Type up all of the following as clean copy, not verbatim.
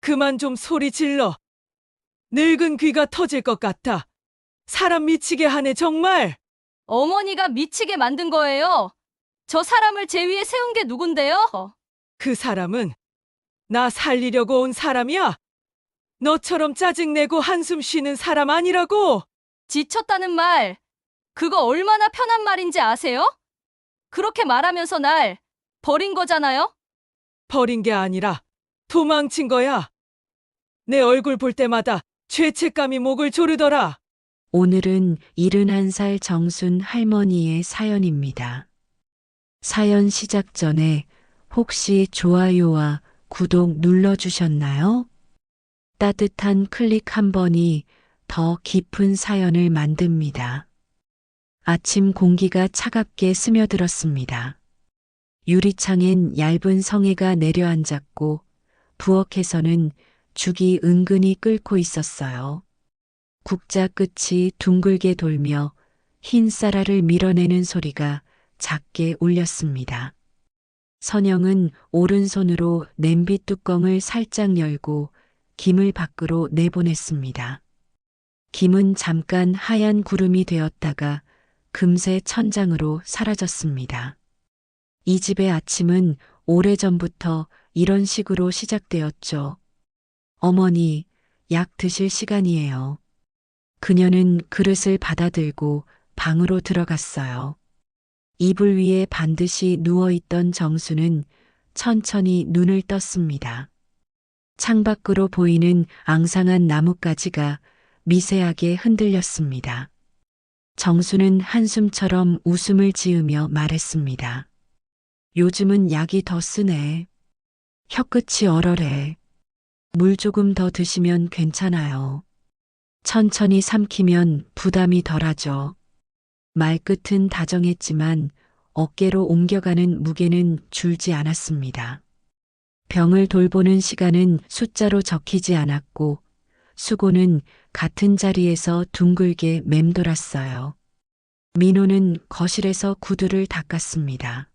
그만 좀 소리 질러. 늙은 귀가 터질 것 같아. 사람 미치게 하네, 정말. 어머니가 미치게 만든 거예요. 저 사람을 제 위에 세운 게 누군데요? 그 사람은 나 살리려고 온 사람이야. 너처럼 짜증내고 한숨 쉬는 사람 아니라고. 지쳤다는 말, 그거 얼마나 편한 말인지 아세요? 그렇게 말하면서 날 버린 거잖아요? 버린 게 아니라 도망친 거야. 내 얼굴 볼 때마다 죄책감이 목을 조르더라. 오늘은 71살 정순 할머니의 사연입니다. 사연 시작 전에 혹시 좋아요와 구독 눌러주셨나요? 따뜻한 클릭 한 번이 더 깊은 사연을 만듭니다. 아침 공기가 차갑게 스며들었습니다. 유리창엔 얇은 성에가 내려앉았고 부엌에서는 죽이 은근히 끓고 있었어요. 국자 끝이 둥글게 돌며 흰 쌀알을 밀어내는 소리가 작게 울렸습니다. 선영은 오른손으로 냄비 뚜껑을 살짝 열고 김을 밖으로 내보냈습니다. 김은 잠깐 하얀 구름이 되었다가 금세 천장으로 사라졌습니다. 이 집의 아침은 오래전부터 이런 식으로 시작되었죠. 어머니, 약 드실 시간이에요. 그녀는 그릇을 받아들고 방으로 들어갔어요. 이불 위에 반드시 누워있던 정수는 천천히 눈을 떴습니다. 창밖으로 보이는 앙상한 나뭇가지가 미세하게 흔들렸습니다. 정수는 한숨처럼 웃음을 지으며 말했습니다. 요즘은 약이 더 쓰네. 혀끝이 얼얼해. 물 조금 더 드시면 괜찮아요. 천천히 삼키면 부담이 덜하죠. 말끝은 다정했지만 어깨로 옮겨가는 무게는 줄지 않았습니다. 병을 돌보는 시간은 숫자로 적히지 않았고 수고는 같은 자리에서 둥글게 맴돌았어요. 민호는 거실에서 구두를 닦았습니다.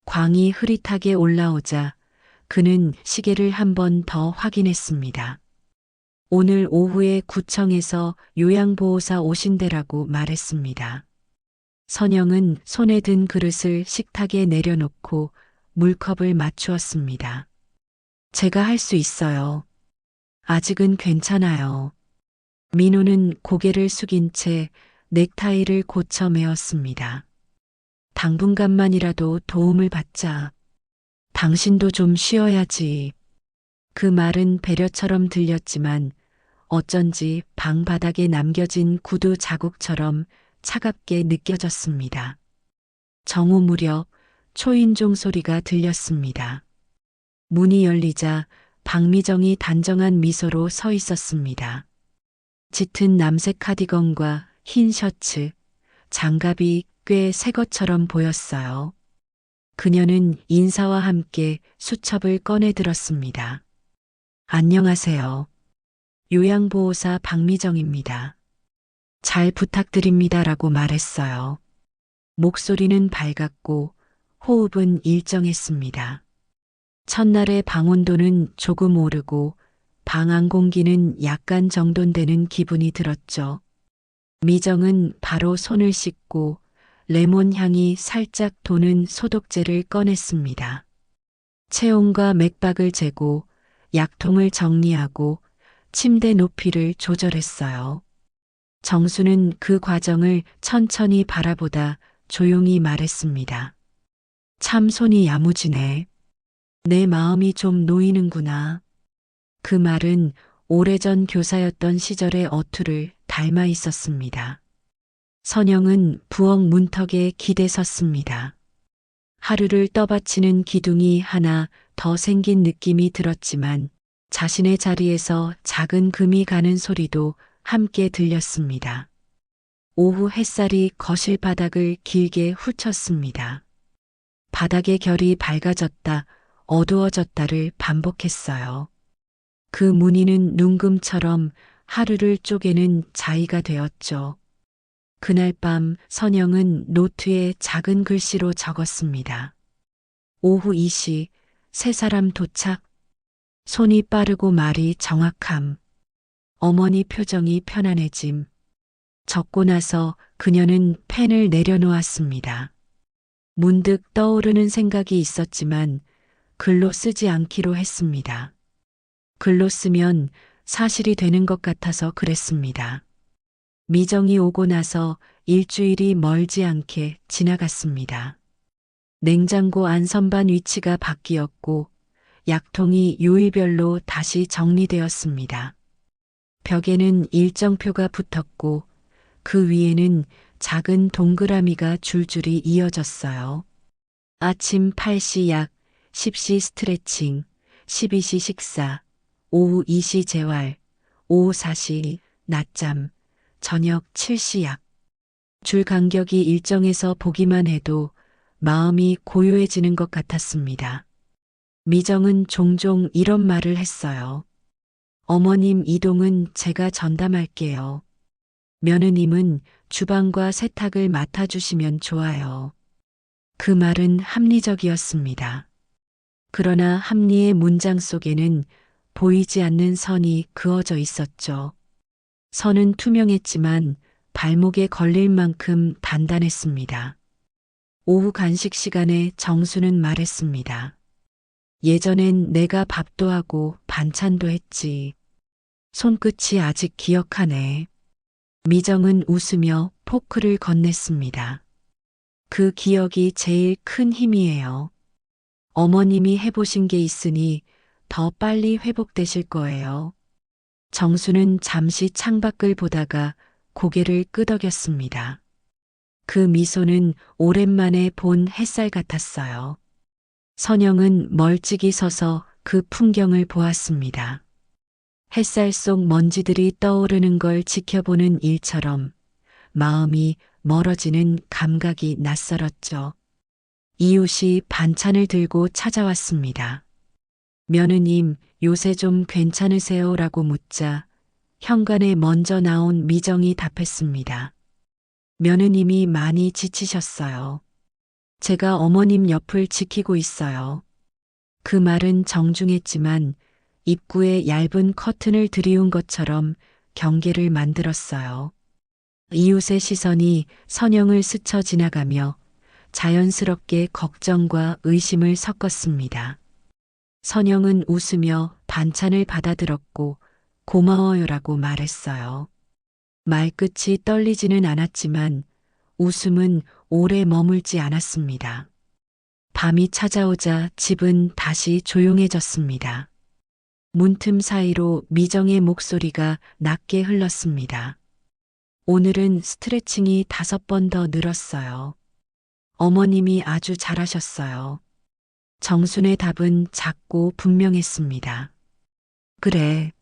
광이 흐릿하게 올라오자 그는 시계를 한 번 더 확인했습니다. 오늘 오후에 구청에서 요양보호사 오신대라고 말했습니다. 선영은 손에 든 그릇을 식탁에 내려놓고 물컵을 맞추었습니다. 제가 할 수 있어요. 아직은 괜찮아요. 민호는 고개를 숙인 채 넥타이를 고쳐 매었습니다. 당분간만이라도 도움을 받자. 당신도 좀 쉬어야지. 그 말은 배려처럼 들렸지만 어쩐지 방 바닥에 남겨진 구두 자국처럼 차갑게 느껴졌습니다. 정오 무렵 초인종 소리가 들렸습니다. 문이 열리자 박미정이 단정한 미소로 서 있었습니다. 짙은 남색 카디건과 흰 셔츠, 장갑이 꽤 새 것처럼 보였어요. 그녀는 인사와 함께 수첩을 꺼내 들었습니다. 안녕하세요. 요양보호사 박미정입니다. 잘 부탁드립니다라고 말했어요. 목소리는 밝았고 호흡은 일정했습니다. 첫날의 방 온도는 조금 오르고 방 안 공기는 약간 정돈되는 기분이 들었죠. 미정은 바로 손을 씻고 레몬 향이 살짝 도는 소독제를 꺼냈습니다. 체온과 맥박을 재고 약통을 정리하고 침대 높이를 조절했어요. 정수는 그 과정을 천천히 바라보다 조용히 말했습니다. 참 손이 야무지네. 내 마음이 좀 놓이는구나. 그 말은 오래전 교사였던 시절의 어투를 닮아 있었습니다. 선영은 부엌 문턱에 기대 섰습니다. 하루를 떠받치는 기둥이 하나 더 생긴 느낌이 들었지만 자신의 자리에서 작은 금이 가는 소리도 함께 들렸습니다. 오후 햇살이 거실 바닥을 길게 훑쳤습니다. 바닥의 결이 밝아졌다, 어두워졌다를 반복했어요. 그 무늬는 눈금처럼 하루를 쪼개는 자의가 되었죠. 그날 밤 선영은 노트에 작은 글씨로 적었습니다. 오후 2시 세 사람 도착. 손이 빠르고 말이 정확함. 어머니 표정이 편안해짐. 적고 나서 그녀는 펜을 내려놓았습니다. 문득 떠오르는 생각이 있었지만 글로 쓰지 않기로 했습니다. 글로 쓰면 사실이 되는 것 같아서 그랬습니다. 미정이 오고 나서 일주일이 멀지 않게 지나갔습니다. 냉장고 안 선반 위치가 바뀌었고 약통이 요일별로 다시 정리되었습니다. 벽에는 일정표가 붙었고 그 위에는 작은 동그라미가 줄줄이 이어졌어요. 아침 8시 약, 10시 스트레칭, 12시 식사, 오후 2시 재활, 오후 4시 낮잠, 저녁 7시 약. 줄 간격이 일정해서 보기만 해도 마음이 고요해지는 것 같았습니다. 미정은 종종 이런 말을 했어요. 어머님 이동은 제가 전담할게요. 며느님은 주방과 세탁을 맡아주시면 좋아요. 그 말은 합리적이었습니다. 그러나 합리의 문장 속에는 보이지 않는 선이 그어져 있었죠. 선은 투명했지만 발목에 걸릴 만큼 단단했습니다. 오후 간식 시간에 정수는 말했습니다. 예전엔 내가 밥도 하고 반찬도 했지. 손끝이 아직 기억하네. 미정은 웃으며 포크를 건넸습니다. 그 기억이 제일 큰 힘이에요. 어머님이 해보신 게 있으니 더 빨리 회복되실 거예요. 정수는 잠시 창밖을 보다가 고개를 끄덕였습니다. 그 미소는 오랜만에 본 햇살 같았어요. 선영은 멀찍이 서서 그 풍경을 보았습니다. 햇살 속 먼지들이 떠오르는 걸 지켜보는 일처럼 마음이 멀어지는 감각이 낯설었죠. 이웃이 반찬을 들고 찾아왔습니다. 며느님, 요새 좀 괜찮으세요? 라고 묻자 현관에 먼저 나온 미정이 답했습니다. 며느님이 많이 지치셨어요. 제가 어머님 옆을 지키고 있어요. 그 말은 정중했지만 입구에 얇은 커튼을 들이운 것처럼 경계를 만들었어요. 이웃의 시선이 선영을 스쳐 지나가며 자연스럽게 걱정과 의심을 섞었습니다. 선영은 웃으며 반찬을 받아들었고 고마워요라고 말했어요. 말끝이 떨리지는 않았지만 웃음은 오래 머물지 않았습니다. 밤이 찾아오자 집은 다시 조용해졌습니다. 문틈 사이로 미정의 목소리가 낮게 흘렀습니다. 오늘은 스트레칭이 5번 더 늘었어요. 어머님이 아주 잘하셨어요. 정순의 답은 작고 분명했습니다. 그래.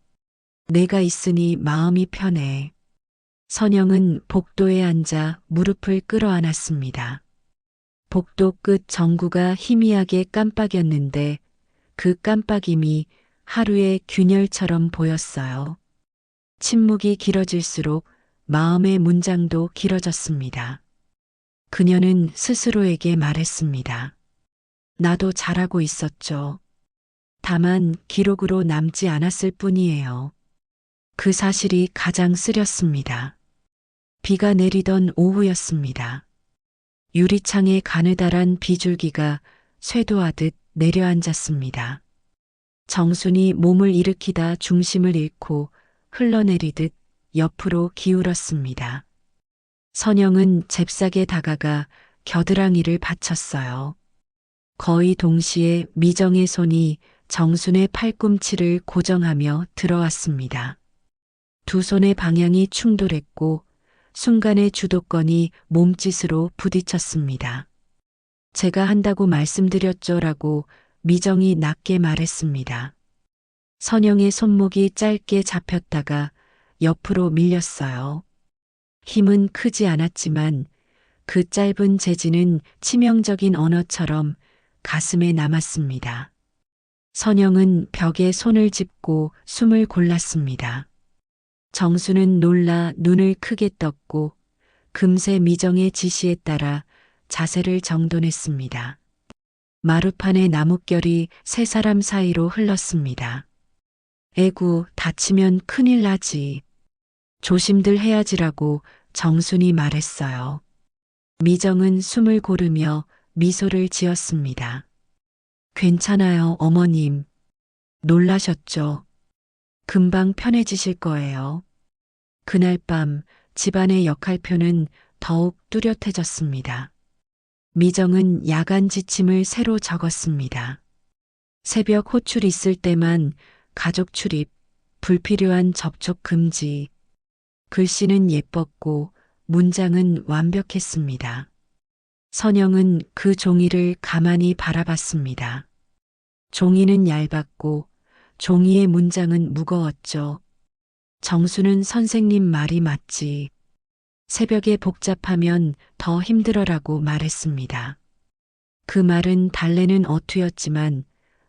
내가 있으니 마음이 편해. 선영은 복도에 앉아 무릎을 끌어안았습니다. 복도 끝 전구가 희미하게 깜빡였는데 그 깜빡임이 하루의 균열처럼 보였어요. 침묵이 길어질수록 마음의 문장도 길어졌습니다. 그녀는 스스로에게 말했습니다. 나도 잘하고 있었죠. 다만 기록으로 남지 않았을 뿐이에요. 그 사실이 가장 쓰렸습니다. 비가 내리던 오후였습니다. 유리창에 가느다란 비줄기가 쇄도하듯 내려앉았습니다. 정순이 몸을 일으키다 중심을 잃고 흘러내리듯 옆으로 기울었습니다. 선영은 잽싸게 다가가 겨드랑이를 받쳤어요. 거의 동시에 미정의 손이 정순의 팔꿈치를 고정하며 들어왔습니다. 두 손의 방향이 충돌했고 순간의 주도권이 몸짓으로 부딪혔습니다. 제가 한다고 말씀드렸죠라고 미정이 낮게 말했습니다. 선영의 손목이 짧게 잡혔다가 옆으로 밀렸어요. 힘은 크지 않았지만 그 짧은 제지는 치명적인 언어처럼 가슴에 남았습니다. 선영은 벽에 손을 짚고 숨을 골랐습니다. 정수는 놀라 눈을 크게 떴고 금세 미정의 지시에 따라 자세를 정돈했습니다. 마루판의 나뭇결이 세 사람 사이로 흘렀습니다. 에구, 다치면 큰일 나지. 조심들 해야지라고 정순이 말했어요. 미정은 숨을 고르며 미소를 지었습니다. 괜찮아요, 어머님. 놀라셨죠? 금방 편해지실 거예요. 그날 밤 집안의 역할표는 더욱 뚜렷해졌습니다. 미정은 야간 지침을 새로 적었습니다. 새벽 호출 있을 때만 가족 출입, 불필요한 접촉 금지. 글씨는 예뻤고 문장은 완벽했습니다. 선영은 그 종이를 가만히 바라봤습니다. 종이는 얇았고 종이의 문장은 무거웠죠. 정수는 선생님 말이 맞지. 새벽에 복잡하면 더 힘들어라고 말했습니다. 그 말은 달래는 어투였지만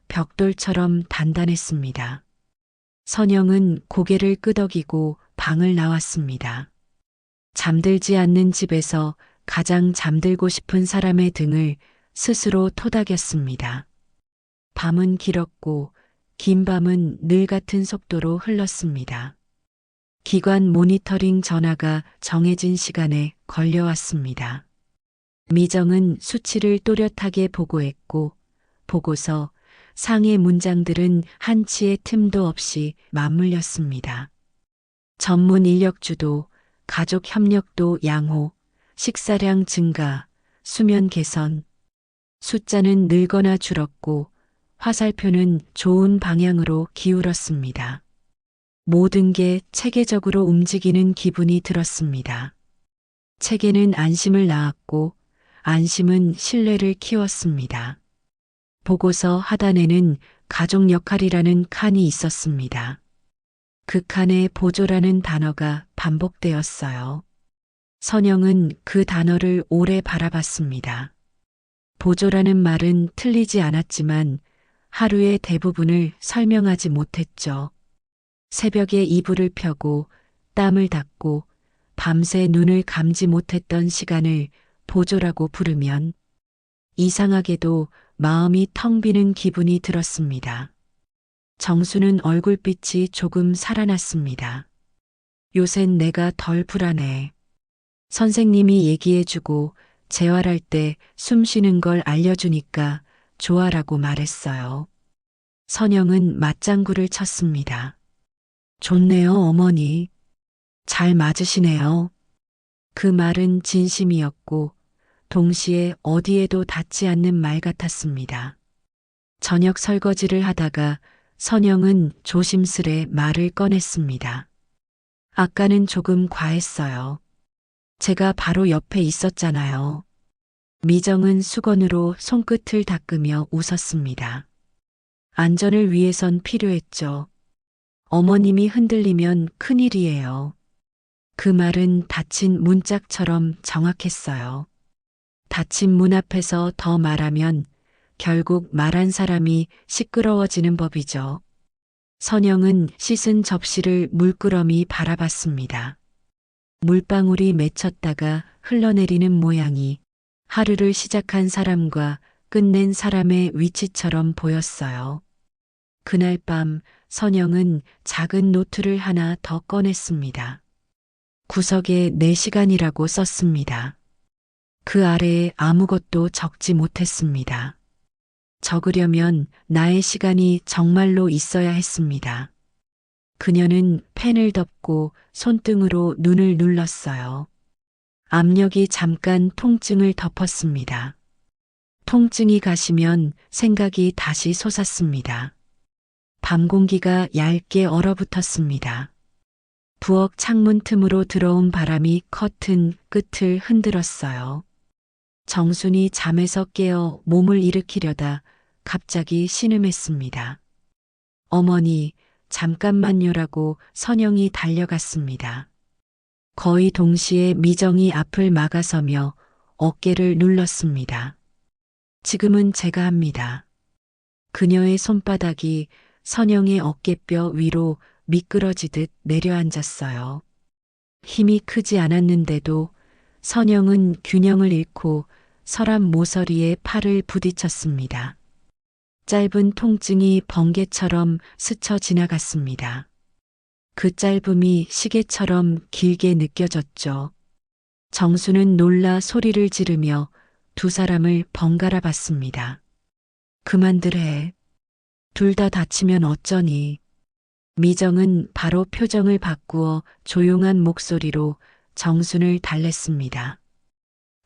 벽돌처럼 단단했습니다. 선영은 고개를 끄덕이고 방을 나왔습니다. 잠들지 않는 집에서 가장 잠들고 싶은 사람의 등을 스스로 토닥였습니다. 밤은 길었고 긴 밤은 늘 같은 속도로 흘렀습니다. 기관 모니터링 전화가 정해진 시간에 걸려왔습니다. 미정은 수치를 또렷하게 보고했고 보고서 상의 문장들은 한치의 틈도 없이 맞물렸습니다. 전문 인력주도, 가족 협력도 양호, 식사량 증가, 수면 개선. 숫자는 늘거나 줄었고 화살표는 좋은 방향으로 기울었습니다. 모든 게 체계적으로 움직이는 기분이 들었습니다. 체계는 안심을 낳았고 안심은 신뢰를 키웠습니다. 보고서 하단에는 가족 역할이라는 칸이 있었습니다. 그 칸에 보조라는 단어가 반복되었어요. 선영은 그 단어를 오래 바라봤습니다. 보조라는 말은 틀리지 않았지만 하루의 대부분을 설명하지 못했죠. 새벽에 이불을 펴고 땀을 닦고 밤새 눈을 감지 못했던 시간을 보조라고 부르면 이상하게도 마음이 텅 비는 기분이 들었습니다. 정수는 얼굴빛이 조금 살아났습니다. 요샌 내가 덜 불안해. 선생님이 얘기해주고 재활할 때 숨 쉬는 걸 알려주니까 좋아라고 말했어요. 선영은 맞장구를 쳤습니다. 좋네요, 어머니. 잘 맞으시네요. 그 말은 진심이었고 동시에 어디에도 닿지 않는 말 같았습니다. 저녁 설거지를 하다가 선영은 조심스레 말을 꺼냈습니다. 아까는 조금 과했어요. 제가 바로 옆에 있었잖아요. 미정은 수건으로 손끝을 닦으며 웃었습니다. 안전을 위해선 필요했죠. 어머님이 흔들리면 큰일이에요. 그 말은 닫힌 문짝처럼 정확했어요. 닫힌 문 앞에서 더 말하면 결국 말한 사람이 시끄러워지는 법이죠. 선영은 씻은 접시를 물끄러미 바라봤습니다. 물방울이 맺혔다가 흘러내리는 모양이 하루를 시작한 사람과 끝낸 사람의 위치처럼 보였어요. 그날 밤 선영은 작은 노트를 하나 더 꺼냈습니다. 구석에 4시간이라고 썼습니다. 그 아래에 아무것도 적지 못했습니다. 적으려면 나의 시간이 정말로 있어야 했습니다. 그녀는 펜을 덮고 손등으로 눈을 눌렀어요. 압력이 잠깐 통증을 덮었습니다. 통증이 가시면 생각이 다시 솟았습니다. 밤 공기가 얇게 얼어붙었습니다. 부엌 창문 틈으로 들어온 바람이 커튼 끝을 흔들었어요. 정순이 잠에서 깨어 몸을 일으키려다 갑자기 신음했습니다. 어머니, 잠깐만요라고 선영이 달려갔습니다. 거의 동시에 미정이 앞을 막아서며 어깨를 눌렀습니다. 지금은 제가 합니다. 그녀의 손바닥이 선영의 어깨뼈 위로 미끄러지듯 내려앉았어요. 힘이 크지 않았는데도 선영은 균형을 잃고 서랍 모서리에 팔을 부딪혔습니다. 짧은 통증이 번개처럼 스쳐 지나갔습니다. 그 짧음이 시계처럼 길게 느껴졌죠. 정수는 놀라 소리를 지르며 두 사람을 번갈아 봤습니다. 그만들 해. 둘 다 다치면 어쩌니. 미정은 바로 표정을 바꾸어 조용한 목소리로 정순을 달랬습니다.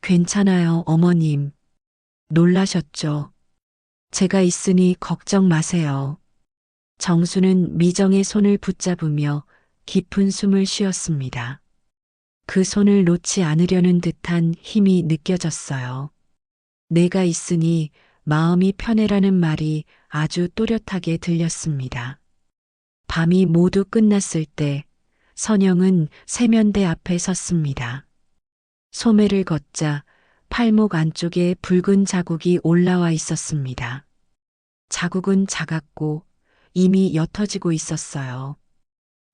괜찮아요, 어머님. 놀라셨죠? 제가 있으니 걱정 마세요. 정수는 미정의 손을 붙잡으며 깊은 숨을 쉬었습니다. 그 손을 놓지 않으려는 듯한 힘이 느껴졌어요. 내가 있으니 마음이 편해라는 말이 아주 또렷하게 들렸습니다. 밤이 모두 끝났을 때 선영은 세면대 앞에 섰습니다. 소매를 걷자 팔목 안쪽에 붉은 자국이 올라와 있었습니다. 자국은 작았고 이미 옅어지고 있었어요.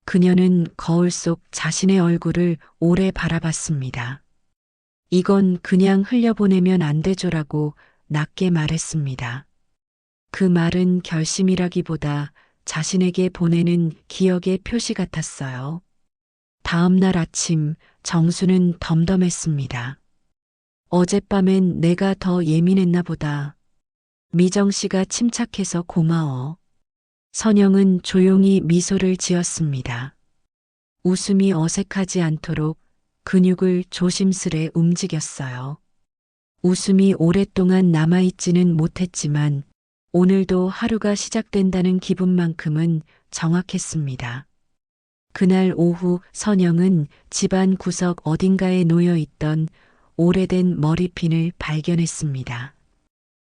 그녀는 거울 속 자신의 얼굴을 오래 바라봤습니다. 이건 그냥 흘려보내면 안 되죠라고 낮게 말했습니다. 그 말은 결심이라기보다 자신에게 보내는 기억의 표시 같았어요. 다음 날 아침 정수는 덤덤했습니다. 어젯밤엔 내가 더 예민했나 보다. 미정 씨가 침착해서 고마워. 선영은 조용히 미소를 지었습니다. 웃음이 어색하지 않도록 근육을 조심스레 움직였어요. 웃음이 오랫동안 남아있지는 못했지만 오늘도 하루가 시작된다는 기분만큼은 정확했습니다. 그날 오후 선영은 집안 구석 어딘가에 놓여있던 오래된 머리핀을 발견했습니다.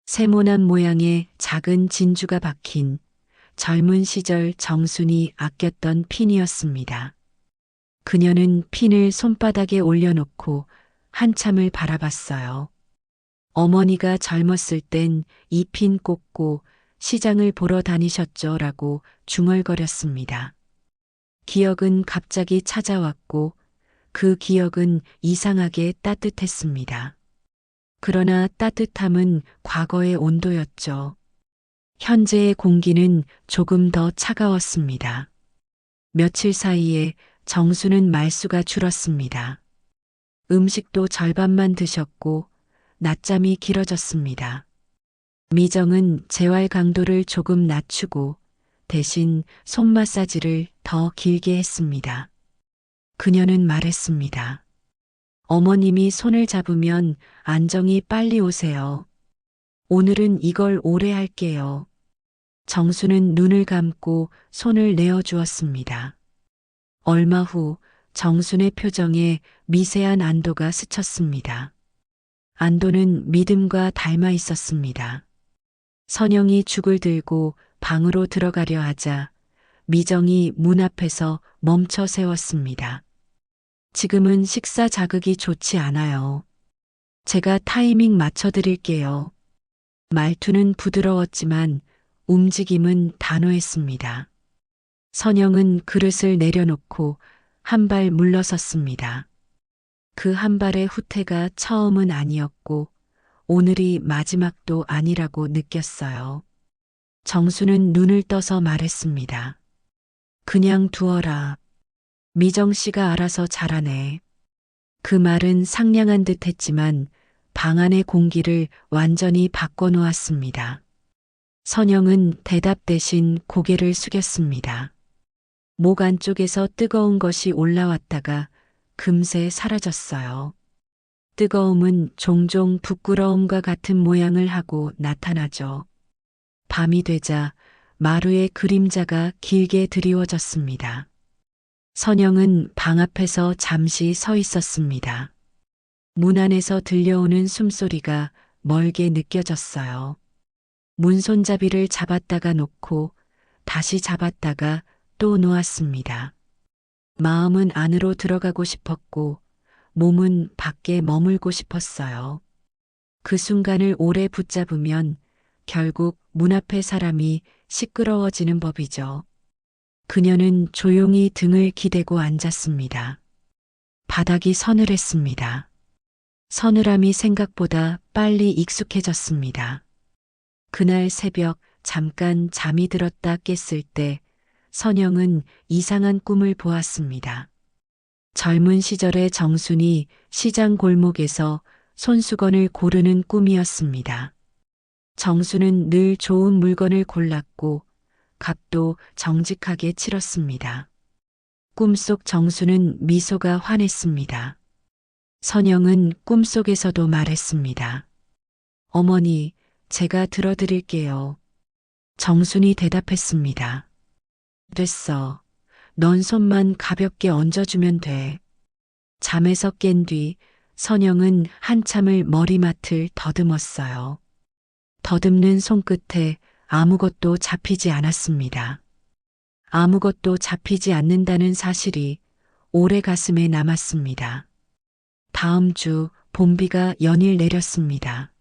세모난 모양의 작은 진주가 박힌 젊은 시절 정순이 아꼈던 핀이었습니다. 그녀는 핀을 손바닥에 올려놓고 한참을 바라봤어요. 어머니가 젊었을 땐 이 핀 꽂고 시장을 보러 다니셨죠라고 중얼거렸습니다. 기억은 갑자기 찾아왔고 그 기억은 이상하게 따뜻했습니다. 그러나 따뜻함은 과거의 온도였죠. 현재의 공기는 조금 더 차가웠습니다. 며칠 사이에 정수는 말수가 줄었습니다. 음식도 절반만 드셨고 낮잠이 길어졌습니다. 미정은 재활 강도를 조금 낮추고 대신 손 마사지를 더 길게 했습니다. 그녀는 말했습니다. 어머님이 손을 잡으면 안정이 빨리 오세요. 오늘은 이걸 오래 할게요. 정수는 눈을 감고 손을 내어주었습니다. 얼마 후 정순의 표정에 미세한 안도가 스쳤습니다. 안도는 믿음과 닮아 있었습니다. 선영이 죽을 들고 방으로 들어가려 하자 미정이 문 앞에서 멈춰 세웠습니다. 지금은 식사 자극이 좋지 않아요. 제가 타이밍 맞춰드릴게요. 말투는 부드러웠지만 움직임은 단호했습니다. 선영은 그릇을 내려놓고 한 발 물러섰습니다. 그 한 발의 후퇴가 처음은 아니었고 오늘이 마지막도 아니라고 느꼈어요. 정수는 눈을 떠서 말했습니다. 그냥 두어라. 미정 씨가 알아서 잘하네. 그 말은 상냥한 듯 했지만 방 안의 공기를 완전히 바꿔놓았습니다. 선영은 대답 대신 고개를 숙였습니다. 목 안쪽에서 뜨거운 것이 올라왔다가 금세 사라졌어요. 뜨거움은 종종 부끄러움과 같은 모양을 하고 나타나죠. 밤이 되자 마루의 그림자가 길게 드리워졌습니다. 선영은 방 앞에서 잠시 서 있었습니다. 문 안에서 들려오는 숨소리가 멀게 느껴졌어요. 문손잡이를 잡았다가 놓고 다시 잡았다가 또 놓았습니다. 마음은 안으로 들어가고 싶었고 몸은 밖에 머물고 싶었어요. 그 순간을 오래 붙잡으면 결국 문 앞의 사람이 시끄러워지는 법이죠. 그녀는 조용히 등을 기대고 앉았습니다. 바닥이 서늘했습니다. 서늘함이 생각보다 빨리 익숙해졌습니다. 그날 새벽 잠깐 잠이 들었다 깼을 때 선영은 이상한 꿈을 보았습니다. 젊은 시절의 정순이 시장 골목에서 손수건을 고르는 꿈이었습니다. 정수는 늘 좋은 물건을 골랐고 값도 정직하게 치렀습니다. 꿈속 정수는 미소가 환했습니다. 선영은 꿈속에서도 말했습니다. 어머니, 제가 들어드릴게요. 정순이 대답했습니다. 됐어. 넌 손만 가볍게 얹어주면 돼. 잠에서 깬 뒤 선영은 한참을 머리맡을 더듬었어요. 더듬는 손끝에 아무것도 잡히지 않았습니다. 아무것도 잡히지 않는다는 사실이 오래 가슴에 남았습니다. 다음 주 봄비가 연일 내렸습니다.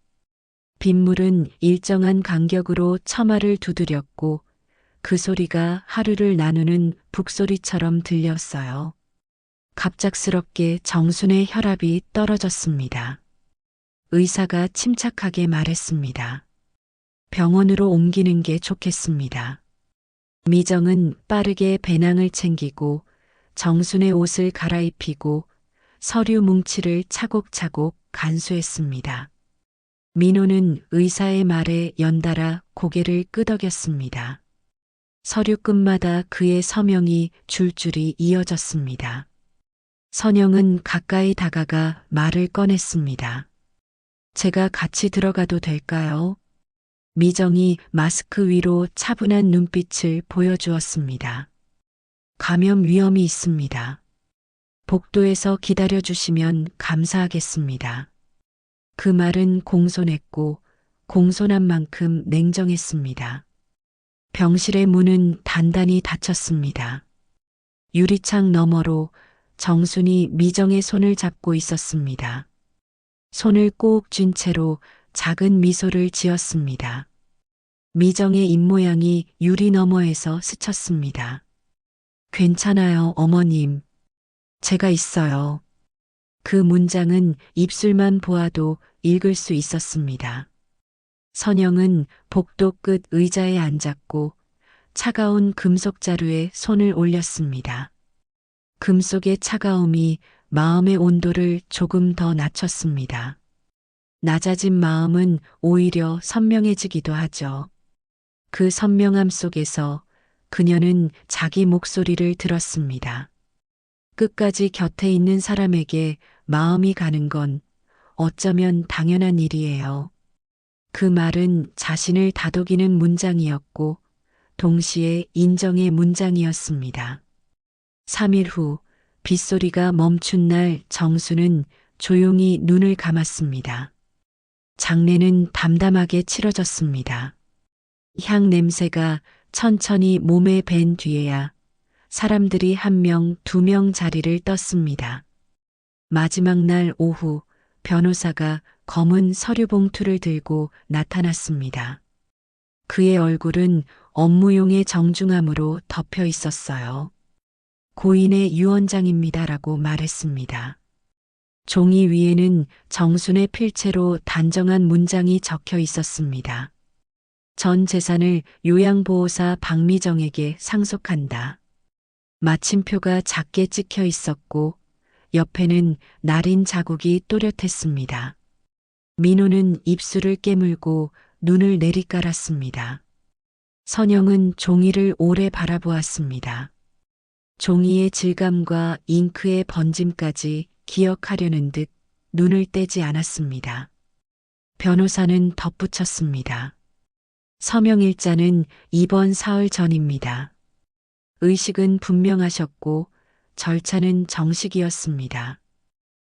빗물은 일정한 간격으로 처마를 두드렸고 그 소리가 하루를 나누는 북소리처럼 들렸어요. 갑작스럽게 정순의 혈압이 떨어졌습니다. 의사가 침착하게 말했습니다. 병원으로 옮기는 게 좋겠습니다. 미정은 빠르게 배낭을 챙기고 정순의 옷을 갈아입히고 서류 뭉치를 차곡차곡 간수했습니다. 민호는 의사의 말에 연달아 고개를 끄덕였습니다. 서류 끝마다 그의 서명이 줄줄이 이어졌습니다. 선영은 가까이 다가가 말을 꺼냈습니다. 제가 같이 들어가도 될까요? 미정이 마스크 위로 차분한 눈빛을 보여주었습니다. 감염 위험이 있습니다. 복도에서 기다려주시면 감사하겠습니다. 그 말은 공손했고 공손한 만큼 냉정했습니다. 병실의 문은 단단히 닫혔습니다. 유리창 너머로 정순이 미정의 손을 잡고 있었습니다. 손을 꼭 쥔 채로 작은 미소를 지었습니다. 미정의 입모양이 유리 너머에서 스쳤습니다. 괜찮아요, 어머님. 제가 있어요. 그 문장은 입술만 보아도 읽을 수 있었습니다. 선영은 복도 끝 의자에 앉았고 차가운 금속 자루에 손을 올렸습니다. 금속의 차가움이 마음의 온도를 조금 더 낮췄습니다. 낮아진 마음은 오히려 선명해지기도 하죠. 그 선명함 속에서 그녀는 자기 목소리를 들었습니다. 끝까지 곁에 있는 사람에게 마음이 가는 건 어쩌면 당연한 일이에요. 그 말은 자신을 다독이는 문장이었고 동시에 인정의 문장이었습니다. 3일 후 빗소리가 멈춘 날 정수는 조용히 눈을 감았습니다. 장례는 담담하게 치러졌습니다. 향 냄새가 천천히 몸에 밴 뒤에야 사람들이 1명, 2명 자리를 떴습니다. 마지막 날 오후 변호사가 검은 서류 봉투를 들고 나타났습니다. 그의 얼굴은 업무용의 정중함으로 덮여 있었어요. 고인의 유언장입니다라고 말했습니다. 종이 위에는 정순의 필체로 단정한 문장이 적혀 있었습니다. 전 재산을 요양보호사 박미정에게 상속한다. 마침표가 작게 찍혀 있었고 옆에는 날인 자국이 또렷했습니다. 민호는 입술을 깨물고 눈을 내리깔았습니다. 선영은 종이를 오래 바라보았습니다. 종이의 질감과 잉크의 번짐까지 기억하려는 듯 눈을 떼지 않았습니다. 변호사는 덧붙였습니다. 서명일자는 이번 사흘 전입니다. 의식은 분명하셨고 절차는 정식이었습니다.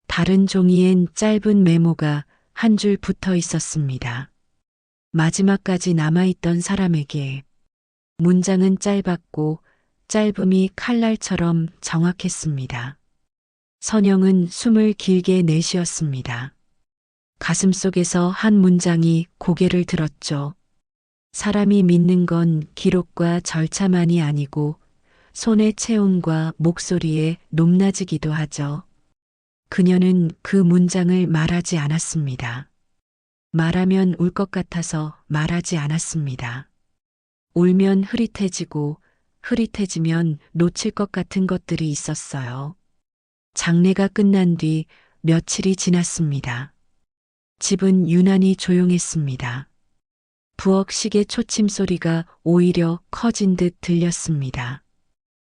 다른 종이엔 짧은 메모가 한 줄 붙어 있었습니다. 마지막까지 남아있던 사람에게. 문장은 짧았고 짧음이 칼날처럼 정확했습니다. 선영은 숨을 길게 내쉬었습니다. 가슴속에서 한 문장이 고개를 들었죠. 사람이 믿는 건 기록과 절차만이 아니고 손의 체온과 목소리에 높낮이기도 하죠. 그녀는 그 문장을 말하지 않았습니다. 말하면 울 것 같아서 말하지 않았습니다. 울면 흐릿해지고 흐릿해지면 놓칠 것 같은 것들이 있었어요. 장례가 끝난 뒤 며칠이 지났습니다. 집은 유난히 조용했습니다. 부엌 시계 초침 소리가 오히려 커진 듯 들렸습니다.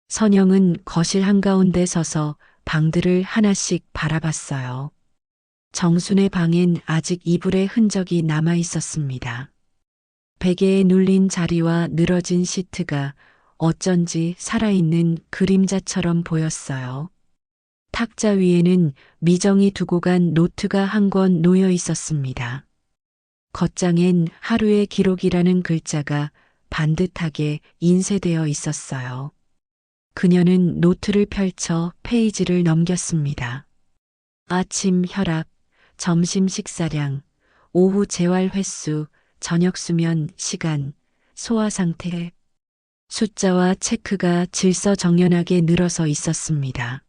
선영은 거실 한가운데 서서 방들을 하나씩 바라봤어요. 정순의 방엔 아직 이불의 흔적이 남아 있었습니다. 베개에 눌린 자리와 늘어진 시트가 어쩐지 살아있는 그림자처럼 보였어요. 탁자 위에는 미정이 두고 간 노트가 한 권 놓여 있었습니다. 겉장엔 하루의 기록이라는 글자가 반듯하게 인쇄되어 있었어요. 그녀는 노트를 펼쳐 페이지를 넘겼습니다. 아침 혈압, 점심 식사량, 오후 재활 횟수, 저녁 수면 시간, 소화 상태. 숫자와 체크가 질서정연하게 늘어서 있었습니다.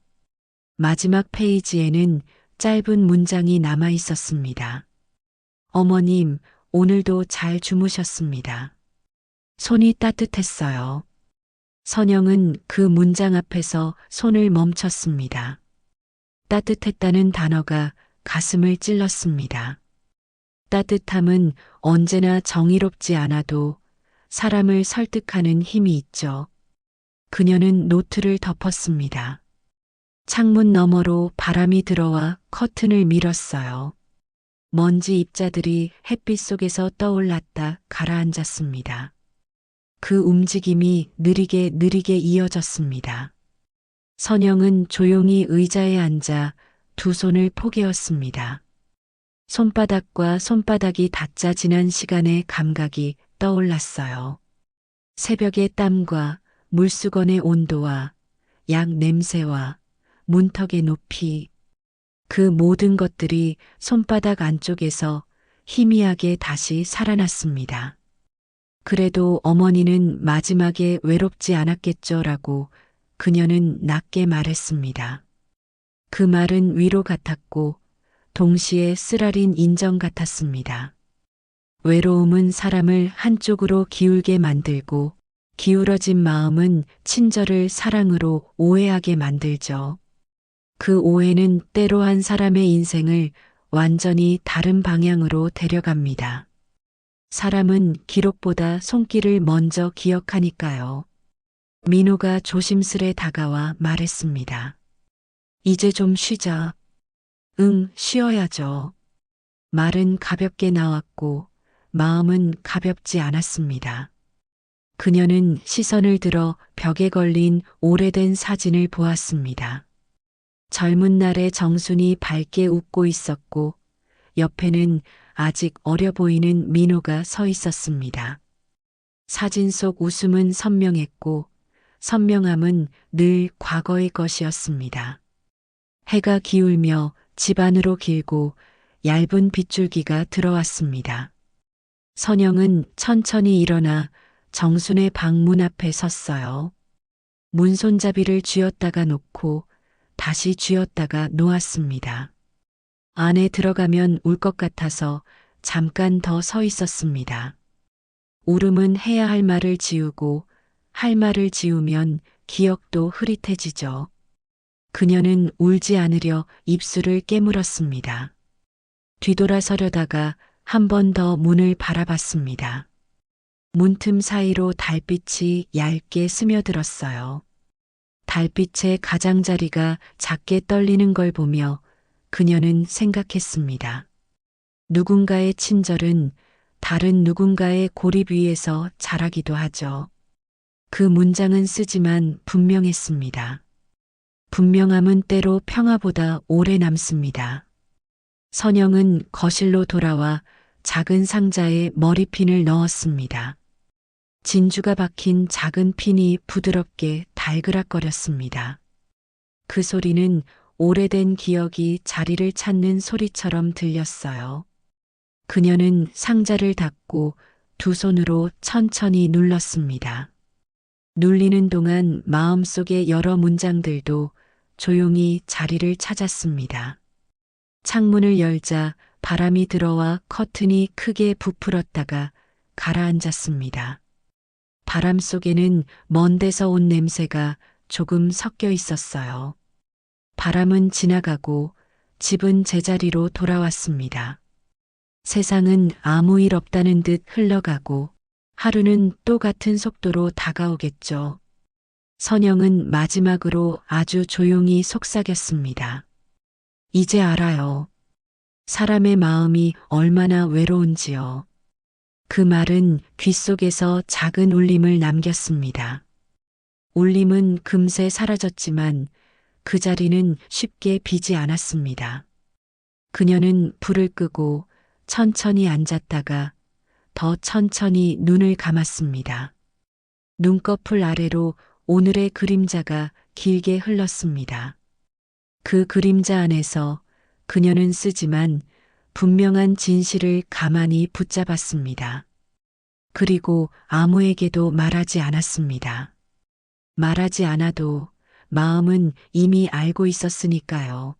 마지막 페이지에는 짧은 문장이 남아 있었습니다. 어머님, 오늘도 잘 주무셨습니다. 손이 따뜻했어요. 선영은 그 문장 앞에서 손을 멈췄습니다. 따뜻했다는 단어가 가슴을 찔렀습니다. 따뜻함은 언제나 정의롭지 않아도 사람을 설득하는 힘이 있죠. 그녀는 노트를 덮었습니다. 창문 너머로 바람이 들어와 커튼을 밀었어요. 먼지 입자들이 햇빛 속에서 떠올랐다 가라앉았습니다. 그 움직임이 느리게 이어졌습니다. 선영은 조용히 의자에 앉아 두 손을 포개었습니다. 손바닥과 손바닥이 닿자 지난 시간의 감각이 떠올랐어요. 새벽의 땀과 물수건의 온도와 약 냄새와 문턱의 높이, 그 모든 것들이 손바닥 안쪽에서 희미하게 다시 살아났습니다. 그래도 어머니는 마지막에 외롭지 않았겠죠라고 그녀는 낮게 말했습니다. 그 말은 위로 같았고 동시에 쓰라린 인정 같았습니다. 외로움은 사람을 한쪽으로 기울게 만들고 기울어진 마음은 친절을 사랑으로 오해하게 만들죠. 그 오해는 때로 한 사람의 인생을 완전히 다른 방향으로 데려갑니다. 사람은 기록보다 손길을 먼저 기억하니까요. 민호가 조심스레 다가와 말했습니다. 이제 좀 쉬자. 응, 쉬어야죠. 말은 가볍게 나왔고 마음은 가볍지 않았습니다. 그녀는 시선을 들어 벽에 걸린 오래된 사진을 보았습니다. 젊은 날의 정순이 밝게 웃고 있었고 옆에는 아직 어려 보이는 민호가 서 있었습니다. 사진 속 웃음은 선명했고 선명함은 늘 과거의 것이었습니다. 해가 기울며 집 안으로 길고 얇은 빗줄기가 들어왔습니다. 선영은 천천히 일어나 정순의 방문 앞에 섰어요. 문손잡이를 쥐었다가 놓고 다시 쥐었다가 놓았습니다. 안에 들어가면 울 것 같아서 잠깐 더 서 있었습니다. 울음은 해야 할 말을 지우고 할 말을 지우면 기억도 흐릿해지죠. 그녀는 울지 않으려 입술을 깨물었습니다. 뒤돌아서려다가 한 번 더 문을 바라봤습니다. 문틈 사이로 달빛이 얇게 스며들었어요. 달빛의 가장자리가 작게 떨리는 걸 보며 그녀는 생각했습니다. 누군가의 친절은 다른 누군가의 고립 위에서 자라기도 하죠. 그 문장은 쓰지만 분명했습니다. 분명함은 때로 평화보다 오래 남습니다. 선영은 거실로 돌아와 작은 상자에 머리핀을 넣었습니다. 진주가 박힌 작은 핀이 부드럽게 달그락거렸습니다. 그 소리는 오래된 기억이 자리를 찾는 소리처럼 들렸어요. 그녀는 상자를 닫고 두 손으로 천천히 눌렀습니다. 눌리는 동안 마음속의 여러 문장들도 조용히 자리를 찾았습니다. 창문을 열자 바람이 들어와 커튼이 크게 부풀었다가 가라앉았습니다. 바람 속에는 먼 데서 온 냄새가 조금 섞여 있었어요. 바람은 지나가고 집은 제자리로 돌아왔습니다. 세상은 아무 일 없다는 듯 흘러가고 하루는 또 같은 속도로 다가오겠죠. 선영은 마지막으로 아주 조용히 속삭였습니다. 이제 알아요. 사람의 마음이 얼마나 외로운지요. 그 말은 귓속에서 작은 울림을 남겼습니다. 울림은 금세 사라졌지만 그 자리는 쉽게 비지 않았습니다. 그녀는 불을 끄고 천천히 앉았다가 더 천천히 눈을 감았습니다. 눈꺼풀 아래로 오늘의 그림자가 길게 흘렀습니다. 그 그림자 안에서 그녀는 쓰지만 분명한 진실을 가만히 붙잡았습니다. 그리고 아무에게도 말하지 않았습니다. 말하지 않아도 마음은 이미 알고 있었으니까요.